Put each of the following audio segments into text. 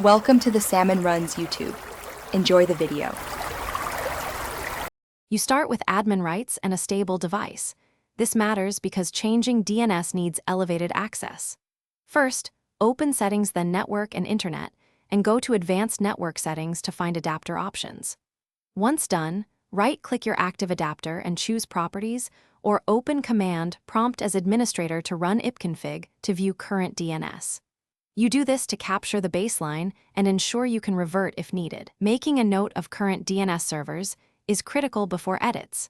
Welcome to the Salmon Runs YouTube. Enjoy the video. You start with admin rights and a stable device. This matters because changing DNS needs elevated access. First, open Settings, then Network and Internet, and go to Advanced Network Settings to find adapter options. Once done, right-click your active adapter and choose Properties, or open Command Prompt as Administrator to run ipconfig to view current DNS. You do this to capture the baseline and ensure you can revert if needed. Making a note of current DNS servers is critical before edits.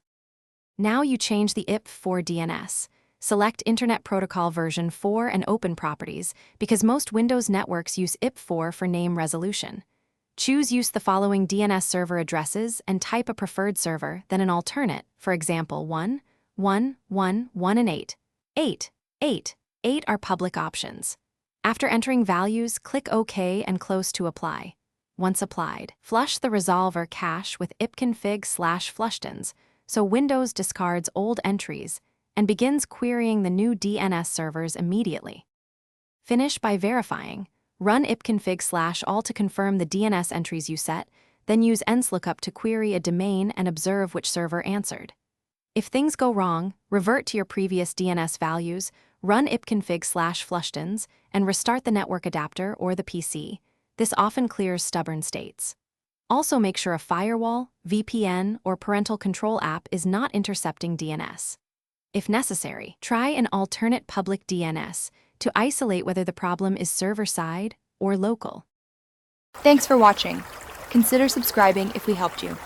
Now you change the IP for DNS. Select Internet Protocol version 4 and open Properties because most Windows networks use IP4 for name resolution. Use the following DNS server addresses and type a preferred server, then an alternate, for example 1, 1, 1, 1 and 8. 8, 8, 8 are public options. After entering values, click OK and close to apply. Once applied, flush the resolver cache with ipconfig/flushdns so Windows discards old entries and begins querying the new DNS servers immediately. Finish by verifying. Run ipconfig/all to confirm the DNS entries you set, then use enslookup to query a domain and observe which server answered. If things go wrong, revert to your previous DNS values, run ipconfig/flushdns, and restart the network adapter or the PC. This often clears stubborn states. Also make sure a firewall, VPN, or parental control app is not intercepting DNS. If necessary, try an alternate public DNS to isolate whether the problem is server-side or local. Thanks for watching. Consider subscribing if we helped you.